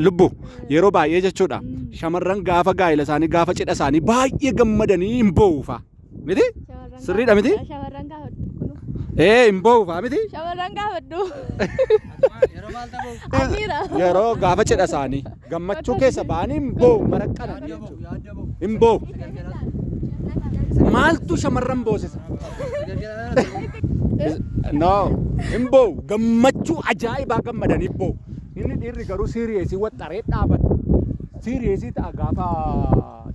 lubbu yeroo baay'ee jechuudha shamarran gaafa gaa'ela isaanii gaafa cidha isaanii baay'ee gammadanii hin boo'uufa miti sirriidha miti shamarran gaafadhu hin boo'uufa miti shamarran gaafadhu yeroo gaafa cidha isaanii gammachuu keessa ba'anii hin boo'u maraqqana hin boo'u maaltu shamarran boosisa no hin boo'u gammachuu ajaa'ibaa gammadanii boo'u inni dhiirri garuu siiriyeesii waxxaree dhaabata siiriyeesii ta'a gaafa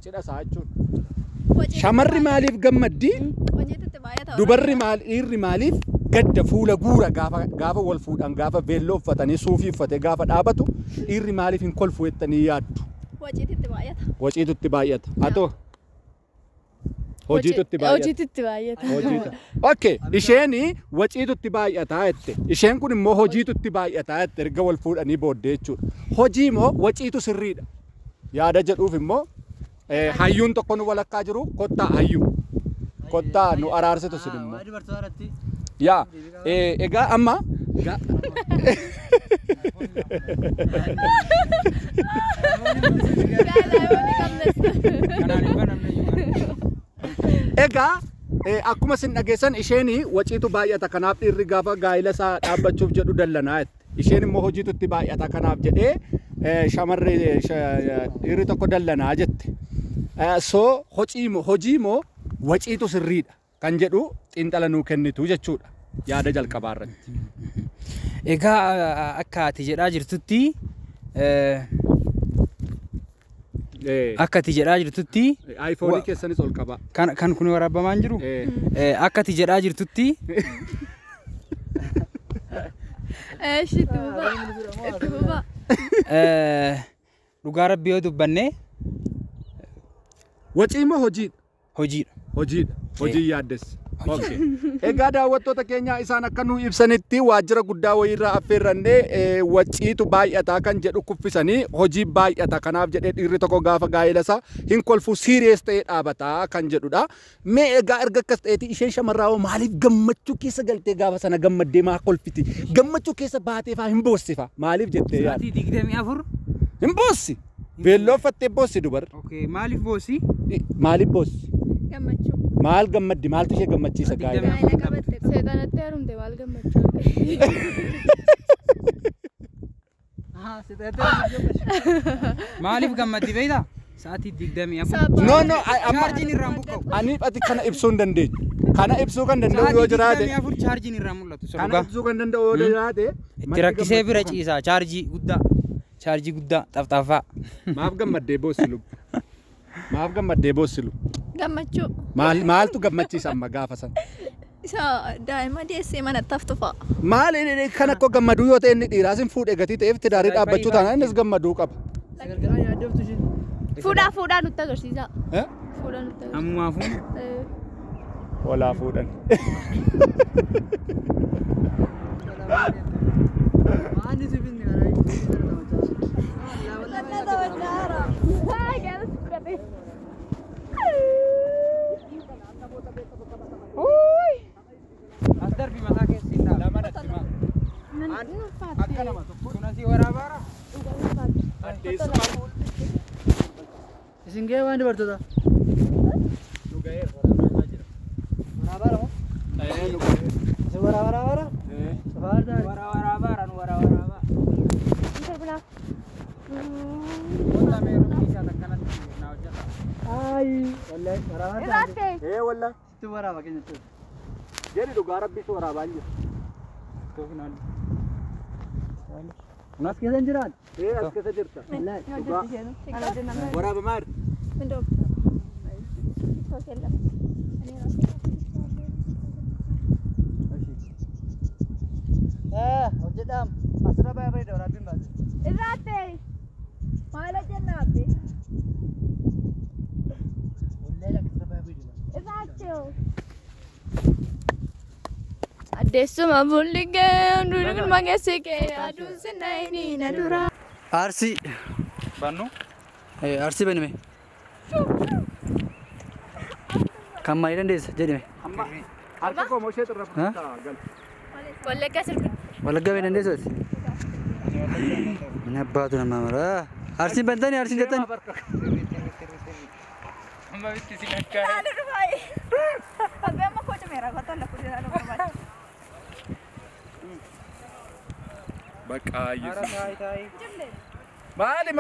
cidha isaa jechuudha shamarri maaliif gammaddi dubarri dhiirri maaliif gadda fuula guura gaafa wal fuudhan gaafa veelloo uffatanii suufii uffatee gaafa dhaabatu dhiirri maaliif hin kolfu jettanii yaaddu waciitutti baay'ata atoo hojiitutti baay'ata okay isheen waciitutti baay'ataa jette isheen kun immoo hojiitutti baay'ataa jette erga wal fuudhanii booddee jechuudha hojii moo waciitu sirriidha yaada jedhuuf immoo hayyuun tokko nu walakkaa jiru kottaa hayyuu kottaa nu araarsitu sin immoo yaa egaa amma egaa akkuma sin dhageessan isheen waciitu baay'ata kanaaf dhiirri gaafa gaa'ila isaa dhaabbachuuf jedhu dallanaa isheen immoo hojiitutti baay'ata kanaaf jedhee shamarri dhiirri tokko dallanaa jette so hojii moo waciitu sirriidha kan jedhu xiinxala nuu kennitu jechuudha yaada jalqabaa irratti egaa akka ati jedhaa jirtutti akka ati jedhaa jirtutti iPhone keessanis ol qaba kan kun waraabamaan jiru akka ati jedhaa jirtutti dhugaa rabbii yoo dubbanne wacii moo hojiidha hojiidha hojii yaaddes okay egaa daawwattoota keenya isaan akka nu ibsanitti waajjira guddaa wayiirraa affeerrannee waciitu baay'ataa kan jedhu kuffisanii hojii baay'ata kanaaf jedhee dhiirri tokko gaafa gaa'ela isaa hin kolfu siiriyees ta'ee dhaabataa kan jedhudha mee egaa erga akkas ta'eeti isheen shamarraa maaliif gammachuu keessa galtee gaafa sana gammaddee maa kolfiti gammachuu keessa baateefaa hin boossifa maaliif jettee yaadda 24 hin boossi veelloo uffattee boossi dubar okay maaliif boossi gammachuu maal gammaddi maaltu ishee gammachiisa gaa'ela seexanatti heerumte maal gammachuu maaliif gammaddi beeyta sa'aatii 24 no chaarjiin irraan buqqa'u ani ati kana ibsuu hin dandeenyu kana ibsuu kan danda'u yoo jiraate chaarjiin irraan mul'atu kana ibsuu kan danda'u yoo jiraate itti rakkisee bira ciisaa chaarjii guddaa xafxaafaa maaf gammaddee boossilu maaf gammaddee boossilu gammachuu maaltu gammachiisa amma gaafa sana isa daa'ima deessee manatti haftu fa'a maal kan akka gammaduu yoo ta'e inni dhiiraas hin fuudhee gatii ta'eef tidaarii dhaabbachuu taanaan innis gammaduu qaba fuudhaa nutti agarsiisa fuudhaa nutti agarsiisa ammumaa fuun walaa fuudhan darbi mataa keessi hin lama natti akka nama tokko kunasi waraabaara isin ga'ee waan dubartoota nu ga'ee waraabaa jira waraabaara moo nu ga'ee isin waraabaara waraabaara nu waraabaara wanta meeru isaa takkanatti na hojjeta wallahi waraabaara wallahi sitti waraaba keenyatti jadi dhugaa rabbiitu waraabaa jiru unas keessa jiraan as keessa jirta waraabamaa jirta hojjedhaam asirra baay'ee bareeda waraabbiin baate irraate maal hojjennaabbe wallahi asirra baay'ee bareeda irraate adeessuma bulligee duudin mageessike aduun sinnaini na dura arsii bannu arsii banime kan maalii dandeessa jedhime amma harka koo moshee xirra fuutaa gal wallaggaa sirbi wallaggaa bee dandeessooti Nabbaatu nama mara. Arsiin bantanii arsiin jettanii. Amma bitti si lakkaa. Lalu rufai. Abbe amma kocha mera kota la kuri lalu rufai. Baqaa Ara taai taai. maali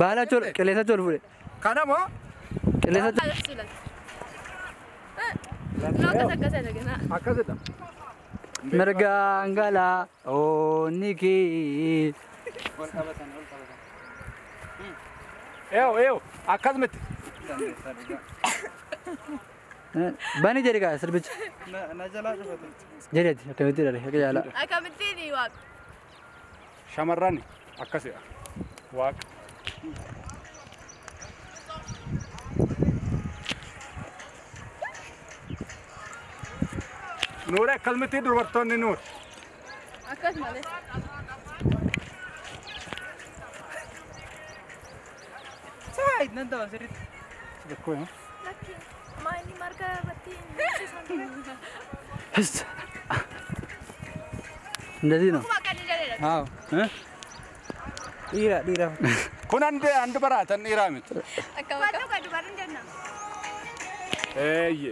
Baala chol qilleessa chol fuudhe. kana moo Qilleessa chol. Sulat. No kasa lagina. akkasidha Mirgaan galaa oonni kee. Wal qabatan wal qabatan. eew akkasumatti Bani jedhi kaa sirbicha. Na jalaa dhufatan. Jedheeti akkamitti dhala akka jaalaa. Akamitini waq. shamarran akkasidha waaqa nuura akkasumatti dubartoonni nuur Akas male. Saayid nan ta'a sirriitti. Ekkoo Laki. Maini marga batti. እንደዚህ ነው። Kuma kan jale. Haa. Dhiira. kun andi baraatan dhiiraa miti Akkamata ka dubarin jenna. eeyye